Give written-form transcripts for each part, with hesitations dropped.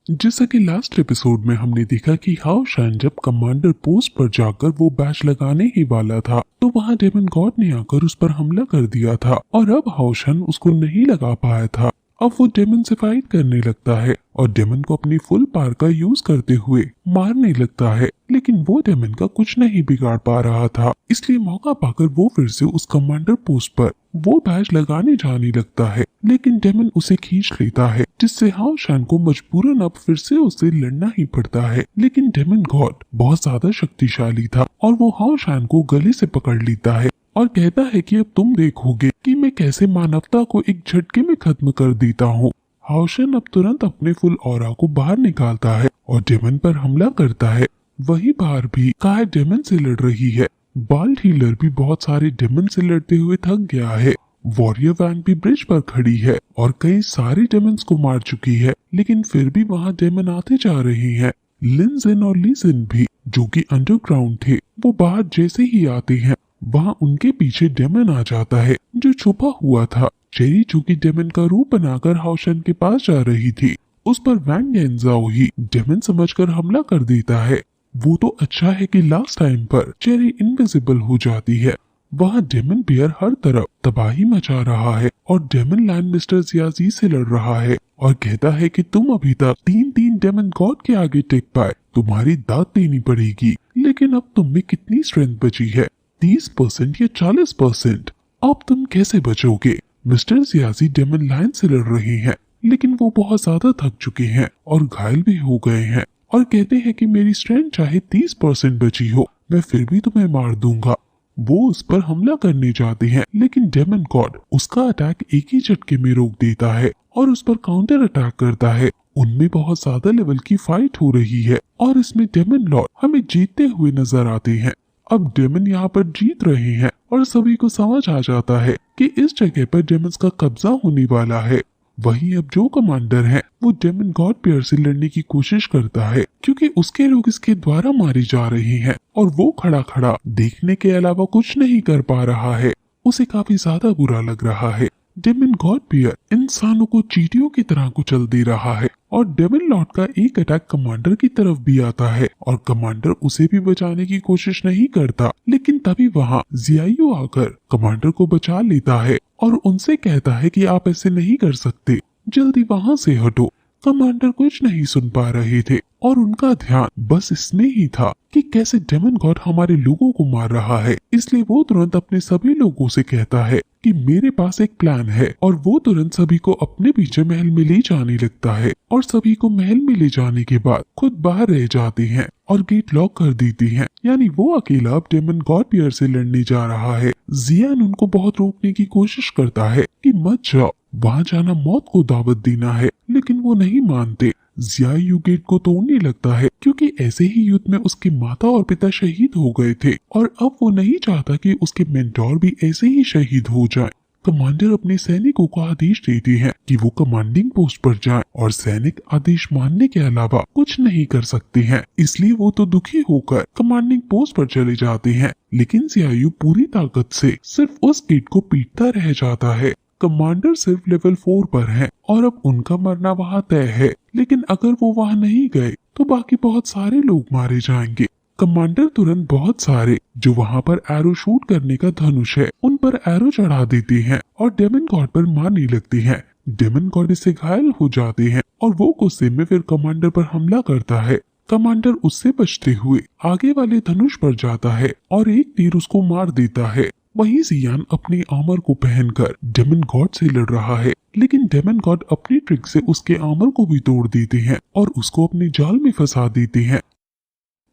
जैसा कि last episode में हमने देखा कि हाओ शान जब कमांडर पोस्ट पर जाकर वो बैच लगाने ही वाला था तो वहाँ डेमन गॉड ने आकर उस पर हमला कर दिया था और अब हाओ शान उसको नहीं लगा पाया था। अब वो डेमन से फाइट करने लगता है और डेमन को अपनी फुल पावर का यूज करते हुए मारने लगता है, लेकिन वो डेमन का कुछ नहीं बिगाड़ पा रहा था। इसलिए मौका पाकर वो फिर से उस कमांडर पोस्ट पर वो बैच लगाने जाने लगता है, लेकिन डेमन उसे खींच लेता है जिससे हाओ शान को मजबूरन अब फिर से उससे लड़ना ही पड़ता है। लेकिन डेमन गॉड बहुत ज्यादा शक्तिशाली था और वो हाओ शान को गले से पकड़ लेता है और कहता है कि अब तुम देखोगे कि मैं कैसे मानवता को एक झटके में खत्म कर देता हूँ। हाओ शान अब तुरंत अपने फुल ऑरा को बाहर निकालता है और डेमन पर हमला करता है। वही बाहर भी काय डेमन से लड़ रही है। बाल्ड हीलर भी बहुत सारे डेमन से लड़ते हुए थक गया है। वॉरियर वैन भी ब्रिज पर खड़ी है और कई सारे डेमन्स को मार चुकी है, लेकिन फिर भी वहाँ डेमन आते जा रहे हैं। लिनजिन और लीजिन भी जो कि अंडरग्राउंड थे, वो बाहर जैसे ही आते हैं वहाँ उनके पीछे डेमन आ जाता है जो छुपा हुआ था। चेरी जो कि डेमन का रूप बनाकर हाओ शान के पास जा रही थी, उस पर वैंग येनजाओ ही डेमन समझकर हमला कर देता है। वो तो अच्छा है कि लास्ट टाइम पर चेरी इनविजिबल हो जाती है। वहाँ डेमन बियर हर तरफ तबाही मचा रहा है और डेमन लैंड मिस्टर जियाजी से लड़ रहा है और कहता है कि तुम अभी तक 3 डेमन गॉड के आगे टिक पाए, तुम्हारी दाद देनी पड़ेगी। लेकिन अब तुम में कितनी स्ट्रेंथ बची है, 30% या 40%? अब तुम कैसे बचोगे? मिस्टर जियाजी डेमन लाइन से लड़ रहे हैं, लेकिन वो बहुत ज्यादा थक चुके हैं और घायल भी हो गए हैं और कहते हैं कि मेरी स्ट्रेंथ चाहे 30% बची हो, मैं फिर भी तुम्हें मार दूंगा। वो उस पर हमला करने जाते हैं, लेकिन डेमन गॉड उसका अटैक एक ही झटके में रोक देता है और उस पर काउंटर अटैक करता है। उनमें बहुत ज्यादा लेवल की फाइट हो रही है और इसमें डेमन लॉर्ड हमें जीतते हुए नजर आते हैं। अब डेमन यहाँ पर जीत रहे हैं और सभी को समझ आ जाता है कि इस जगह पर डेमन्स का कब्जा होने वाला है। वहीं अब जो कमांडर है वो डेमन गॉड पेयर से लड़ने की कोशिश करता है, क्योंकि उसके लोग इसके द्वारा मारे जा रहे हैं और वो खड़ा खड़ा देखने के अलावा कुछ नहीं कर पा रहा है। उसे काफी ज्यादा बुरा लग रहा है। डेमन गॉड पेयर इंसानों को चींटियों की तरह कुचल दे रहा है और डेमन लॉर्ड का एक अटैक कमांडर की तरफ भी आता है और कमांडर उसे भी बचाने की कोशिश नहीं करता। लेकिन तभी वहाँ जियायू आकर कमांडर को बचा लेता है और उनसे कहता है कि आप ऐसे नहीं कर सकते, जल्दी वहाँ से हटो। कमांडर कुछ नहीं सुन पा रहे थे और उनका ध्यान बस इसमें ही था कि कैसे डेमन गॉड हमारे लोगों को मार रहा है। इसलिए वो तुरंत अपने सभी लोगों से कहता है कि मेरे पास एक प्लान है और वो तुरंत सभी को अपने पीछे महल में ले जाने लगता है और सभी को महल में ले जाने के बाद खुद बाहर रह जाते हैं और गेट लॉक कर देती हैं। यानी वो अकेला अब डेमन गॉड पेयर से लड़ने जा रहा है। जियान उनको बहुत रोकने की कोशिश करता है कि मत जाओ, वहाँ जाना मौत को दावत देना है, लेकिन वो नहीं मानते। जियायू गेट को तोड़ने लगता है क्योंकि ऐसे ही युद्ध में उसके माता और पिता शहीद हो गए थे और अब वो नहीं चाहता कि उसके मेंटोर भी ऐसे ही शहीद हो जाए। कमांडर अपने सैनिकों को आदेश देते हैं कि वो कमांडिंग पोस्ट पर जाएं और सैनिक आदेश मानने के अलावा कुछ नहीं कर सकते हैं। इसलिए वो तो दुखी होकर कमांडिंग पोस्ट पर चले जाते हैं, लेकिन जियायू पूरी ताकत से सिर्फ उस गेट को पीटता रह जाता है। कमांडर सिर्फ लेवल 4 पर हैं और अब उनका मरना वहाँ तय है, लेकिन अगर वो वहाँ नहीं गए तो बाकी बहुत सारे लोग मारे जाएंगे। कमांडर तुरंत बहुत सारे जो वहाँ पर एरो शूट करने का धनुष है उन पर एरो चढ़ा देते हैं और डेमन गॉड पर मारने लगते हैं। डेमन गॉड इससे घायल हो जाते हैं और वो गुस्से में फिर कमांडर पर हमला करता है। कमांडर उससे बचते हुए आगे वाले धनुष पर जाता है और एक तीर उसको मार देता है। वहीं जियान अपनी आर्मर को पहनकर डेमन गॉड से लड़ रहा है, लेकिन डेमन गॉड अपनी ट्रिक से उसके आर्मर को भी तोड़ देते हैं और उसको अपने जाल में फंसा देते हैं।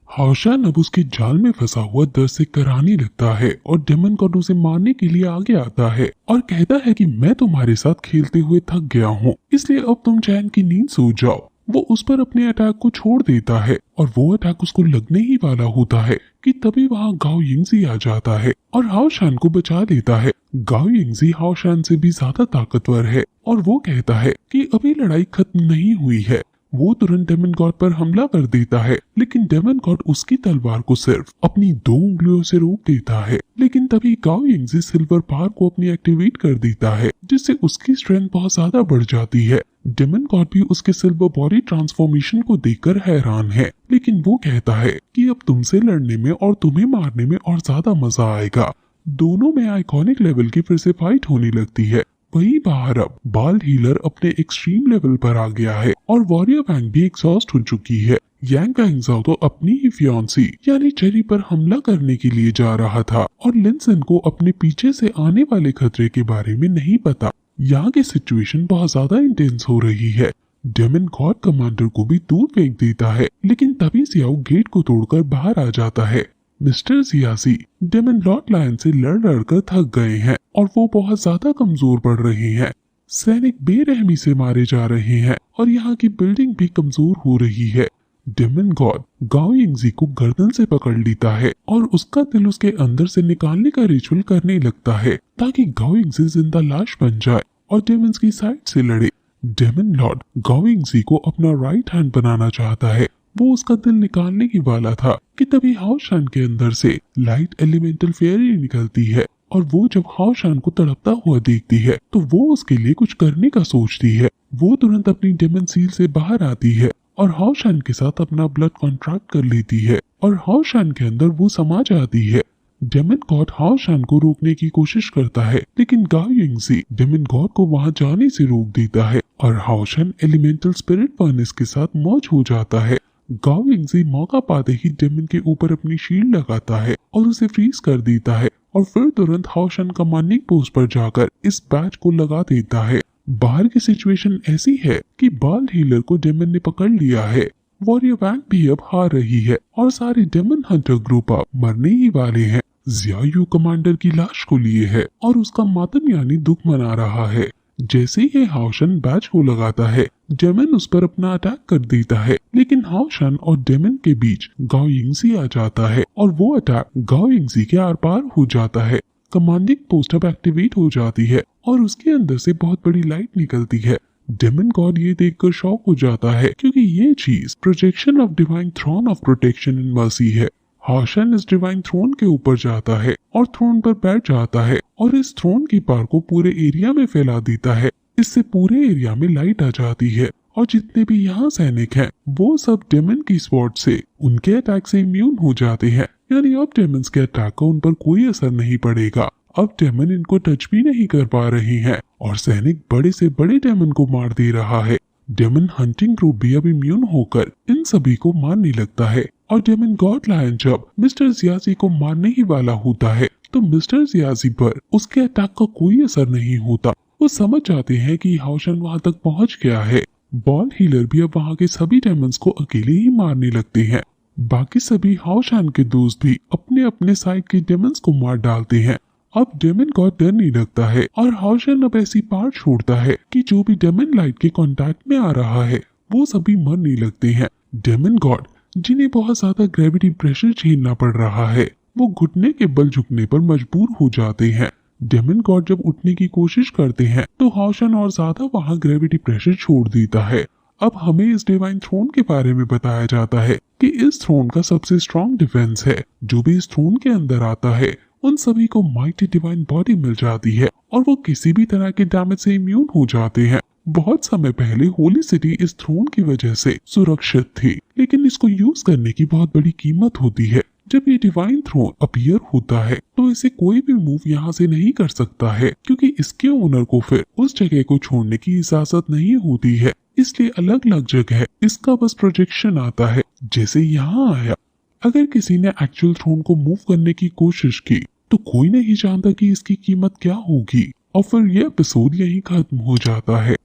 हाओ शान अब उसके जाल में फंसा हुआ दर्द से कराहने लगता है और डेमन गॉड उसे मारने के लिए आगे आता है और कहता है कि मैं तुम्हारे साथ खेलते हुए थक गया हूँ, इसलिए अब तुम चैन की नींद सो जाओ। वो उस पर अपने अटैक को छोड़ देता है और वो अटैक उसको लगने ही वाला होता है कि तभी वहाँ गाओ यिंगजी आ जाता है और हाओ शान को बचा लेता है। गाओ यिंगजी हाओ शान से भी ज्यादा ताकतवर है और वो कहता है कि अभी लड़ाई खत्म नहीं हुई है। वो तुरंत डेमन गॉड पर हमला कर देता है, लेकिन डेमन गॉड उसकी तलवार को सिर्फ अपनी 2 उंगलियों से रोक देता है। लेकिन तभी गाओ यिंगजी सिल्वर पावर को अपनी एक्टिवेट कर देता है, जिससे उसकी स्ट्रेंथ बहुत ज्यादा बढ़ जाती है। डेमन गॉड भी उसके सिल्वर बॉडी ट्रांसफॉर्मेशन को देखकर हैरान है, लेकिन वो कहता है कि अब तुमसे लड़ने में और तुम्हें मारने में और ज्यादा मजा आएगा। दोनों में आइकॉनिक लेवल की फिर से फाइट होने लगती है। वहीं बाहर अब बाल हीलर अपने एक्सट्रीम लेवल पर आ गया है और वॉरियर वैंग भी एग्जॉस्ट हो चुकी है। यांग वैंगजाओ तो अपनी ही फियांसी यानी चेरी पर हमला करने के लिए जा रहा था और लिनसन को अपने पीछे से आने वाले खतरे के बारे में नहीं पता। यहाँ की सिचुएशन बहुत ज्यादा इंटेंस हो रही है। डेमन गॉड कमांडर को भी दूर फेंक देता है, लेकिन तभी सियाओ गेट को तोड़कर बाहर आ जाता है। मिस्टर जियासी डेमन लॉर्ड लायन से लड़ कर थक गए हैं और वो बहुत ज्यादा कमजोर पड़ रहे हैं। सैनिक बेरहमी से मारे जा रहे हैं और यहाँ की बिल्डिंग भी कमजोर हो रही है। डेमन गॉड गाओ यिंगजी को गर्दन से पकड़ लेता है और उसका दिल उसके अंदर से निकालने का रिचुअल करने लगता है ताकि गाओ यिंगजी जिंदा लाश बन जाए और डेमन्स की साइड से लड़े। डेमन लॉर्ड गाओ यिंगजी को अपना राइट हैंड बनाना चाहता है। वो उसका दिल निकालने ही वाला था कि तभी हाओ शान के अंदर से लाइट एलिमेंटल फेयरी निकलती है और वो जब हाओ शान को तड़पता हुआ देखती है तो वो उसके लिए कुछ करने का सोचती है। वो तुरंत अपनी डेमन सील से बाहर आती है और हाओ शान के साथ अपना ब्लड कॉन्ट्रैक्ट कर लेती है और हाओ शान के अंदर वो समा जाती है। डेमन गॉड हाओ शान को रोकने की कोशिश करता है, लेकिन गाओ यिंगजी डेमन गॉड को वहां जाने से रोक देता है और हाओ शान एलिमेंटल स्पिरिट फर्नेस के साथ मौज हो जाता है। गाओ यिंगजी मौका पाते ही डेमन के ऊपर अपनी शील्ड लगाता है और उसे फ्रीज कर देता है और फिर तुरंत हाओ शान कमांडिंग पोस्ट पर जाकर इस बैच को लगा देता है। बाहर की सिचुएशन ऐसी है कि बाल हीलर को डेमन ने पकड़ लिया है। वॉरियर वैंग भी अब हार रही है और सारे डेमन हंटर ग्रुप अब मरने ही वाले हैं। जियायू कमांडर की लाश को लिए है और उसका मातम यानी दुख मना रहा है। जैसे ही हाओ शान बैच को लगाता है, डेमन उस पर अपना अटैक कर देता है, लेकिन हाओ शान और डेमन के बीच गाओ यिंगजी आ जाता है और वो अटैक गाओ यिंगजी के आर पार हो जाता है। कमांडिंग पोस्ट अब एक्टिवेट हो जाती है और उसके अंदर से बहुत बड़ी लाइट निकलती है। डेमन गॉड ये देखकर शॉक हो जाता है क्योंकि ये चीज projection of divine throne of protection and mercy है। हाओ शान इस डिवाइन थ्रोन के ऊपर जाता है और थ्रोन पर बैठ जाता है और इस थ्रोन की पार को पूरे एरिया में फैला देता है। इससे पूरे एरिया में लाइट आ जाती है और जितने भी यहाँ सैनिक हैं वो सब डेमन की स्वॉर्ड से उनके अटैक से इम्यून हो जाते हैं, यानी अब डेमन्स के अटैक का उन पर कोई असर नहीं पड़ेगा। अब डेमन इनको टच भी नहीं कर पा रहे हैं और सैनिक बड़े से बड़े डेमन को मार दे रहा है। डेमन हंटिंग ग्रुप भी अब इम्यून होकर इन सभी को मारने लगता है और डेमन गॉड लायन जब मिस्टर जियाजी को मारने ही वाला होता है तो मिस्टर जियाजी पर उसके अटैक का कोई असर नहीं होता। वो समझ जाते हैं कि हाओ शान वहां तक पहुंच गया है। बॉल हीलर भी अब वहां के सभी डेमन्स को अकेले ही मारने लगते हैं। बाकी सभी हाओ शान के दोस्त भी अपने अपने साइड के डेमन्स को मार डालते हैं। अब डेमन गॉड डरने लगता है और हाओ शान अब ऐसी पार छोड़ता है कि जो भी डेमन लाइट के कांटेक्ट में आ रहा है वो सभी मरने लगते हैं। डेमन गॉड जिन्हें बहुत ज्यादा ग्रेविटी प्रेशर झेलना पड़ रहा है वो घुटने के बल झुकने पर मजबूर हो जाते हैं। डेमन गॉड जब उठने की कोशिश करते हैं तो हाओ शान और ज्यादा वहां ग्रेविटी प्रेशर छोड़ देता है। अब हमें इस डिवाइन थ्रोन के बारे में बताया जाता है कि इस थ्रोन का सबसे स्ट्रॉन्ग डिफेंस है। जो भी इस थ्रोन के अंदर आता है उन सभी को माइटी डिवाइन बॉडी मिल जाती है और वो किसी भी तरह के डैमेज से इम्यून हो जाते हैं। बहुत समय पहले होली सिटी इस थ्रोन की वजह से सुरक्षित थी, लेकिन इसको यूज करने की बहुत बड़ी कीमत होती है। जब ये डिवाइन थ्रोन अपीयर होता है तो इसे कोई भी मूव यहाँ से नहीं कर सकता है क्योंकि इसके ओनर को फिर उस जगह को छोड़ने की इजाजत नहीं होती है। इसलिए अलग अलग जगह इसका बस प्रोजेक्शन आता है, जैसे यहाँ आया। अगर किसी ने एक्चुअल थ्रोन को मूव करने की कोशिश की तो कोई नहीं जानता कि इसकी कीमत क्या होगी। और फिर ये एपिसोड यहीं खत्म हो जाता है।